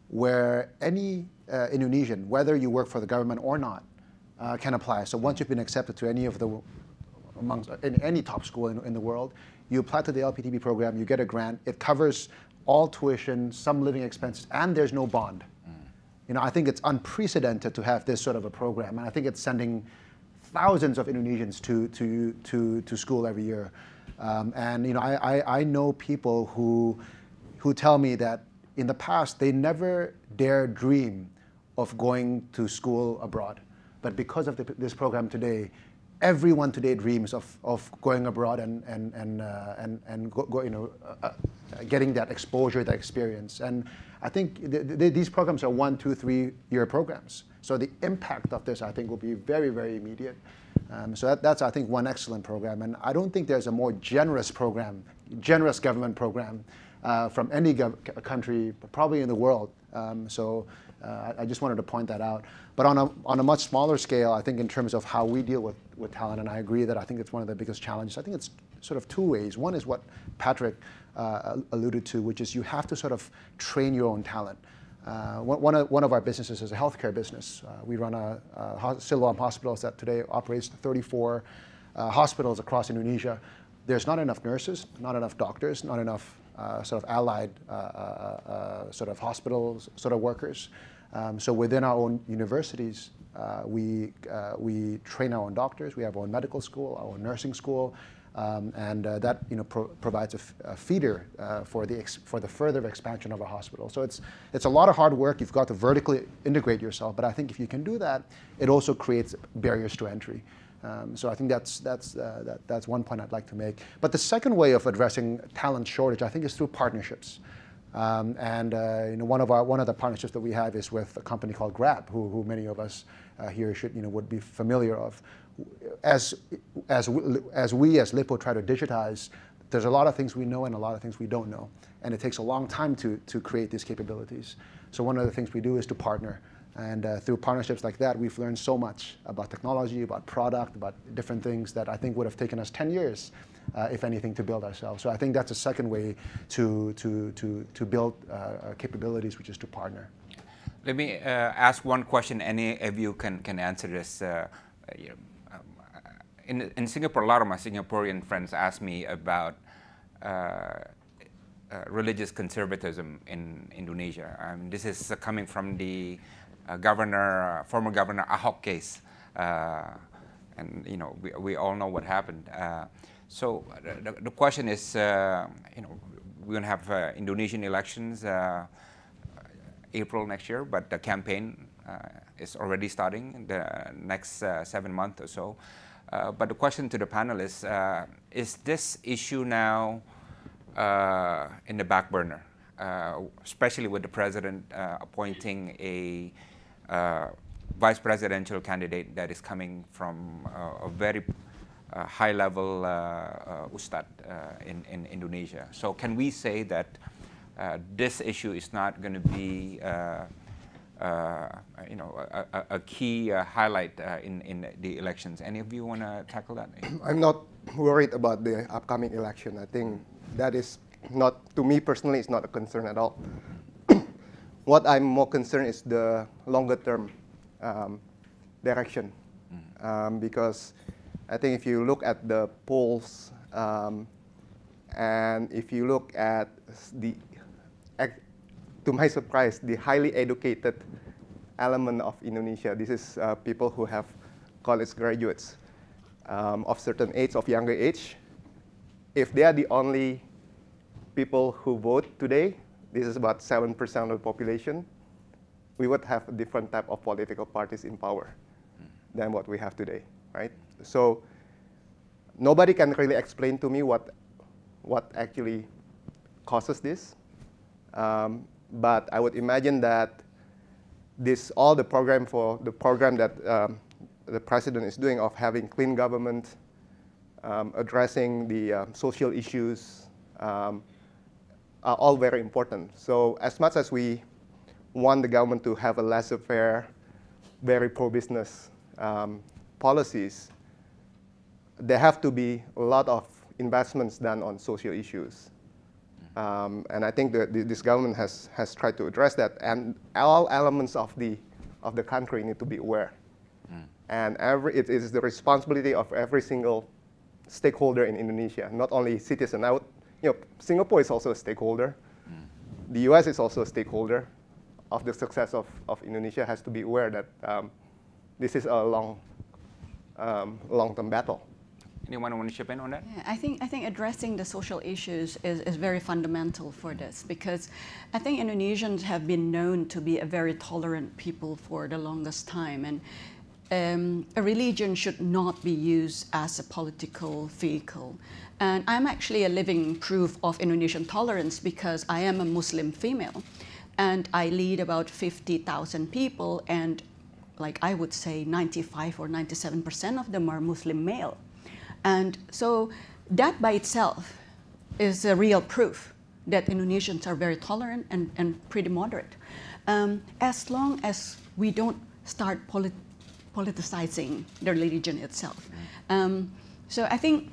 where any Indonesian, whether you work for the government or not, can apply. So once you've been accepted to any of the, in any top school in the world, you apply to the LPDP program, you get a grant, it covers all tuition, some living expenses, and there's no bond. You know, I think it's unprecedented to have this sort of a program, and I think it's sending thousands of Indonesians to school every year. And you know, I know people who tell me that in the past they never dare dream of going to school abroad, but because of this program today, everyone today dreams of going abroad and you know, getting that exposure, that experience. And I think these programs are 1, 2, 3 year programs. So the impact of this, I think, will be very, very immediate. So that's, I think, one excellent program. And I don't think there's a more generous program, generous government program from any country, probably in the world. I just wanted to point that out. But on a much smaller scale, I think in terms of how we deal with talent, and I agree that I think it's one of the biggest challenges. I think it's sort of 2 ways. One is what Patrick alluded to, which is you have to sort of train your own talent. One of our businesses is a healthcare business. We run Siloam Hospitals that today operates 34 hospitals across Indonesia. There's not enough nurses, not enough doctors, not enough sort of allied sort of hospitals, sort of workers. So within our own universities, we train our own doctors. We have our own medical school, our own nursing school, and that, you know, provides a feeder for the further expansion of our hospital. So it's a lot of hard work. You've got to vertically integrate yourself, but I think if you can do that, it also creates barriers to entry. So I think that's one point I'd like to make. But the second way of addressing talent shortage, I think, is through partnerships. You know, one of the partnerships that we have is with a company called Grab, who many of us here would be familiar of. As we as Lippo try to digitize, there's a lot of things we know and a lot of things we don't know, and it takes a long time to create these capabilities. So one of the things we do is to partner. And through partnerships like that, we've learned so much about technology, about product, about different things that I think would have taken us 10 years, if anything, to build ourselves. So I think that's a second way to build capabilities, which is to partner. Let me ask one question. Any of you can answer this. In Singapore, a lot of my Singaporean friends ask me about religious conservatism in Indonesia. This is coming from the former Governor Ahok case, and you know, we all know what happened. So the question is, you know, we're going to have Indonesian elections April next year, but the campaign is already starting in the next 7 months or so. But the question to the panelists, is this issue now in the back burner, especially with the president appointing a vice presidential candidate that is coming from a very high-level ustad in Indonesia. So can we say that this issue is not going to be a key highlight in the elections? Any of you want to tackle that? I'm not worried about the upcoming election. I think that is not, to me personally, it's not a concern at all. What I'm more concerned is the longer term direction. Because I think if you look at the polls and if you look at the, to my surprise, the highly educated element of Indonesia, this is people who have college graduates of certain age, of younger age. If they are the only people who vote today, this is about 7% of the population, we would have a different type of political parties in power than what we have today, right? So nobody can really explain to me what actually causes this. But I would imagine that all the program that the president is doing of having clean government, addressing the social issues, are all very important. So as much as we want the government to have a laissez-faire, very pro-business policies, there have to be a lot of investments done on social issues. And I think that this government has tried to address that, and all elements of the country need to be aware. And it is the responsibility of every single stakeholder in Indonesia, not only citizen. Singapore is also a stakeholder. The US is also a stakeholder of the success of Indonesia, has to be aware that this is a long-term battle. Anyone want to chip in on that? Yeah, I think addressing the social issues is very fundamental for this, because I think Indonesians have been known to be a very tolerant people for the longest time, and a religion should not be used as a political vehicle. And I'm actually a living proof of Indonesian tolerance, because I am a Muslim female, and I lead about 50,000 people, and like I would say 95 or 97% of them are Muslim male. And so that by itself is a real proof that Indonesians are very tolerant and pretty moderate. As long as we don't start politicizing the religion itself. So I think,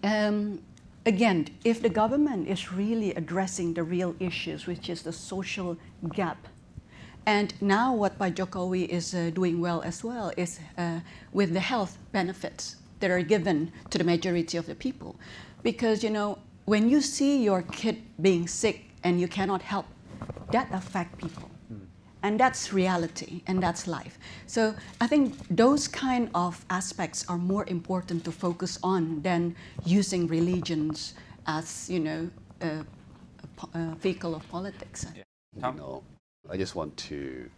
again, if the government is really addressing the real issues, which is the social gap, and now what Pak Jokowi is doing well as well is with the health benefits that are given to the majority of the people. Because, when you see your kid being sick and you cannot help, that affects people. And that's reality, and that's life. So I think those kind of aspects are more important to focus on than using religions as, a vehicle of politics. Tom? I just want to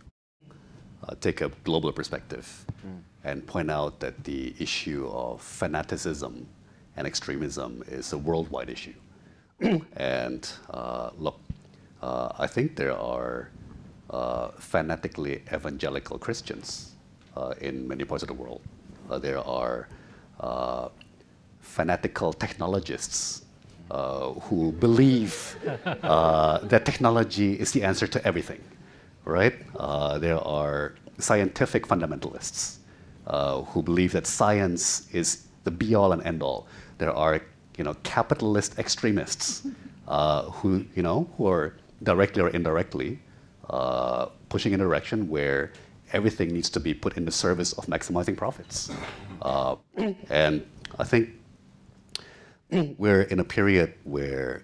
take a global perspective and point out that the issue of fanaticism and extremism is a worldwide issue. And look, I think there are fanatically evangelical Christians in many parts of the world. There are fanatical technologists who believe that technology is the answer to everything, right? There are scientific fundamentalists who believe that science is the be-all and end-all. There are, capitalist extremists who are directly or indirectly pushing in a direction where everything needs to be put in the service of maximizing profits. And I think we're in a period where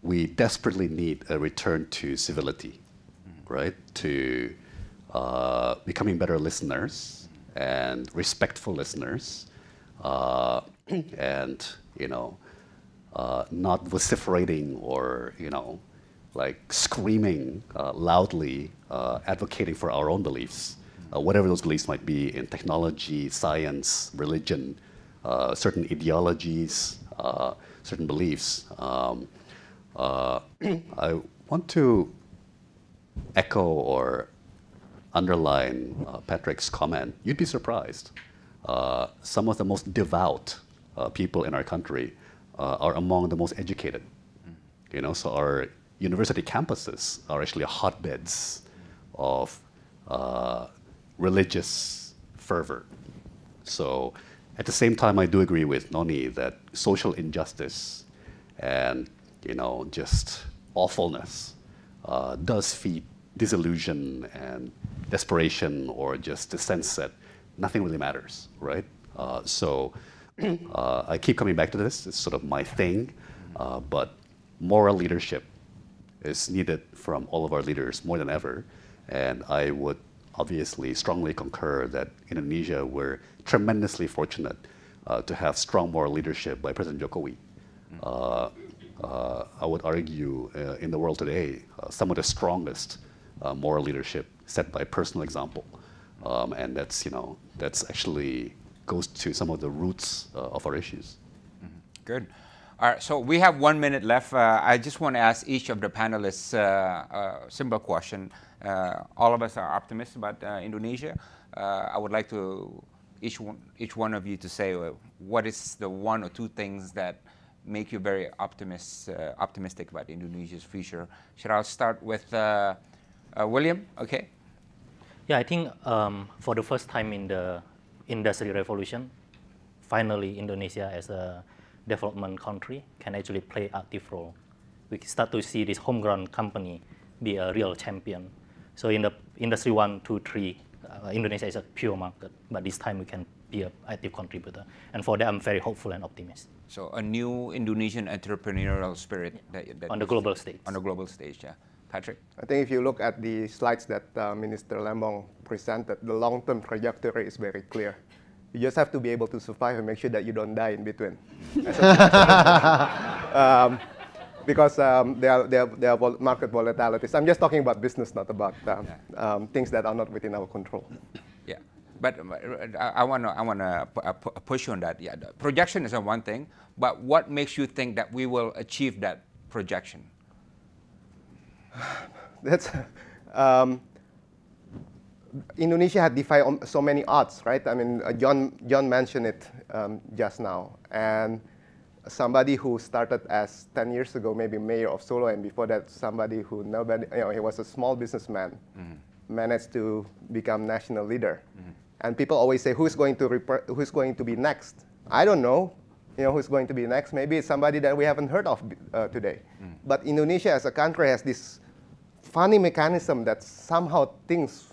we desperately need a return to civility, right? To becoming better listeners and respectful listeners, and not vociferating or screaming loudly, advocating for our own beliefs, whatever those beliefs might be in technology, science, religion, certain ideologies, certain beliefs. I want to echo or underline Patrick's comment. You'd be surprised. Some of the most devout people in our country are among the most educated. So our university campuses are actually hotbeds of religious fervor. So at the same time, I do agree with Noni that social injustice and just awfulness does feed disillusion and desperation, or just the sense that nothing really matters, right? So I keep coming back to this. It's sort of my thing, but moral leadership is needed from all of our leaders more than ever. And I would obviously strongly concur that in Indonesia, we're tremendously fortunate to have strong moral leadership by President Jokowi. I would argue in the world today, some of the strongest moral leadership set by personal example. And that's actually goes to some of the roots of our issues. Good. All right, so we have 1 minute left. I just want to ask each of the panelists a simple question. All of us are optimists about Indonesia. I would like to each one of you to say what is the one or two things that make you very optimistic about Indonesia's future. Should I start with William? Okay. Yeah, I think for the first time in the Industrial Revolution, finally Indonesia as a development country can actually play an active role. We start to see this homegrown company be a real champion. So in the Industry 1, 2, 3, Indonesia is a pure market, but this time we can be an active contributor. And for that, I'm very hopeful and optimistic. So a new Indonesian entrepreneurial spirit that on the global stage. On the global stage, yeah. Patrick? I think if you look at the slides that Minister Lembong presented, the long-term trajectory is very clear. You just have to be able to survive and make sure that you don't die in between. Because there are market volatilities. I'm just talking about business, not about things that are not within our control. Yeah, but I want to push you on that. Yeah, the projection is one thing, but what makes you think that we will achieve that projection? That's Indonesia had defied so many odds, right? I mean, John mentioned it just now, and somebody who started as 10 years ago, maybe mayor of Solo, and before that, somebody who nobody, he was a small businessman, managed to become national leader. And people always say, who's going to be next? I don't know. Who's going to be next? Maybe it's somebody that we haven't heard of today. But Indonesia as a country has this funny mechanism that somehow things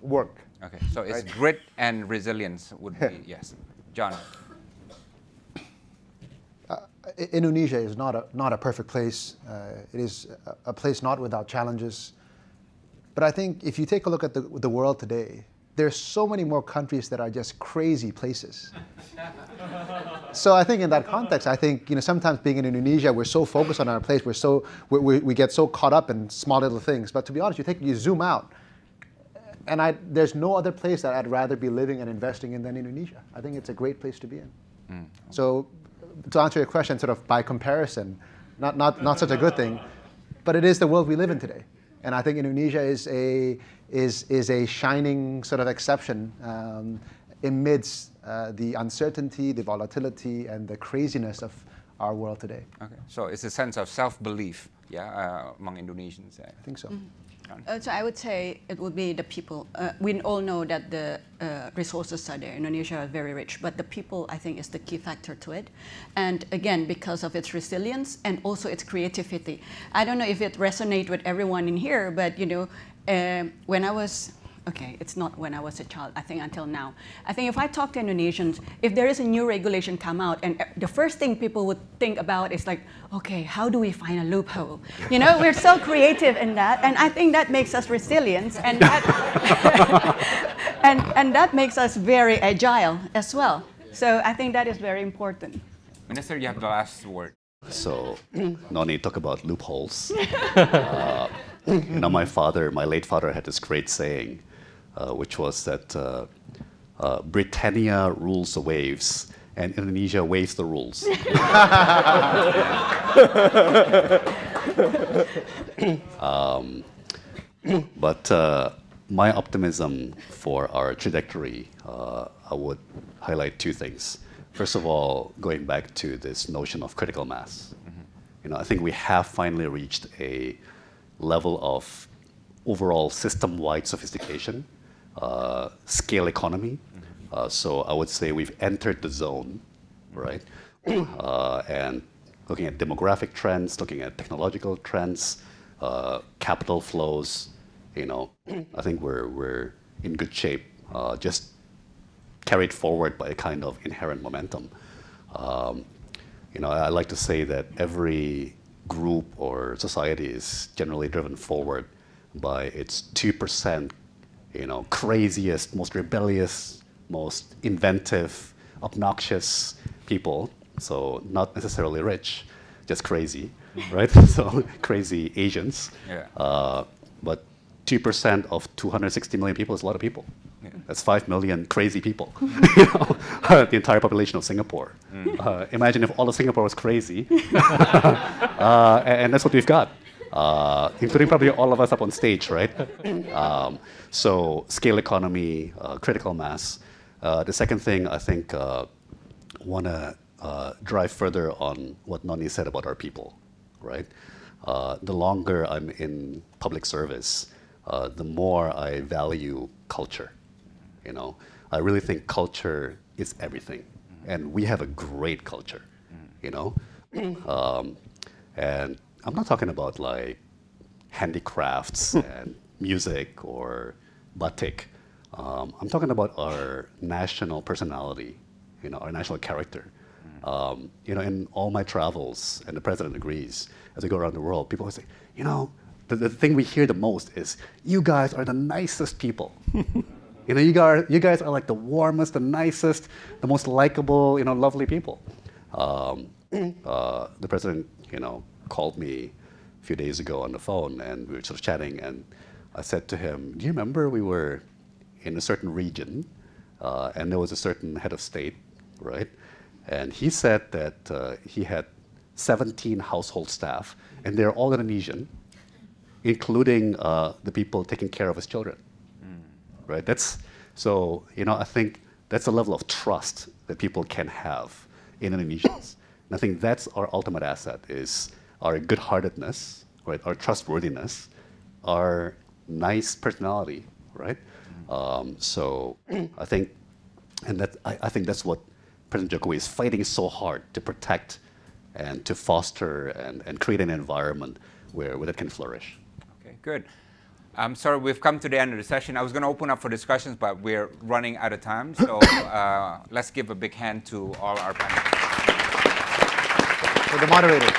work. Okay, so it's grit and resilience would be, yes. John? Indonesia is not a perfect place. It is a place not without challenges. But I think if you take a look at the world today, there's so many more countries that are just crazy places. So I think in that context, I think sometimes being in Indonesia, we're so focused on our place, we get so caught up in small little things. But to be honest, you zoom out, and there's no other place that I'd rather be living and investing in than Indonesia. I think it's a great place to be in. So to answer your question, sort of by comparison, not such a good thing, but it is the world we live in today. And I think Indonesia is a shining sort of exception amidst the uncertainty, the volatility, and the craziness of our world today. Okay, so it's a sense of self-belief, among Indonesians. I think so. So I would say it would be the people. We all know that the resources are there. Indonesia is very rich, but the people, I think, is the key factor to it. And again, because of its resilience and also its creativity. I don't know if it resonates with everyone in here, but when I was, it's not when I was a child, I think until now. I think if I talk to Indonesians, if there is a new regulation come out, and the first thing people would think about is like, okay, how do we find a loophole? We're so creative in that, and I think that makes us resilient, and that, and that makes us very agile as well. So I think that is very important. Minister, you have the last word. So, Noni, talk about loopholes. My late father had this great saying, which was that Britannia rules the waves and Indonesia waves the rules. But my optimism for our trajectory, I would highlight two things. First of all, going back to this notion of critical mass. I think we have finally reached a level of overall system-wide sophistication, scale economy. So I would say we've entered the zone, right? And looking at demographic trends, looking at technological trends, capital flows, I think we're in good shape, just carried forward by a kind of inherent momentum. I like to say that every group or society is generally driven forward by its 2%, craziest, most rebellious, most inventive, obnoxious people. So not necessarily rich, just crazy, right? So crazy Asians. Yeah. But 2% of 260 million people is a lot of people. Yeah. That's 5 million crazy people. The entire population of Singapore. Imagine if all of Singapore was crazy. And that's what we've got. Including probably all of us up on stage, right? So scale economy, critical mass. The second thing I think want to drive further on what Noni said about our people, right? The longer I'm in public service, the more I value culture. I really think culture is everything, and we have a great culture. And I'm not talking about like handicrafts and music or batik. I'm talking about our national personality, our national character. In all my travels, and the president agrees, as I go around the world, people always say, the thing we hear the most is, you guys are the nicest people. You guys are like the warmest, the nicest, the most likable, lovely people. The president, called me a few days ago on the phone, and we were sort of chatting, and I said to him, do you remember we were in a certain region, and there was a certain head of state, right? And he said that he had 17 household staff, and they're all Indonesian, including the people taking care of his children, right? I think that's a level of trust that people can have in Indonesians. And I think that's our ultimate asset, is our good-heartedness, right? Our trustworthiness, our nice personality, right? I think that's what President Jokowi is fighting so hard to protect and to foster and create an environment where that can flourish. Okay, good. I'm sorry, we've come to the end of the session. I was going to open up for discussions, but we're running out of time. So let's give a big hand to all our panelists. So the moderator.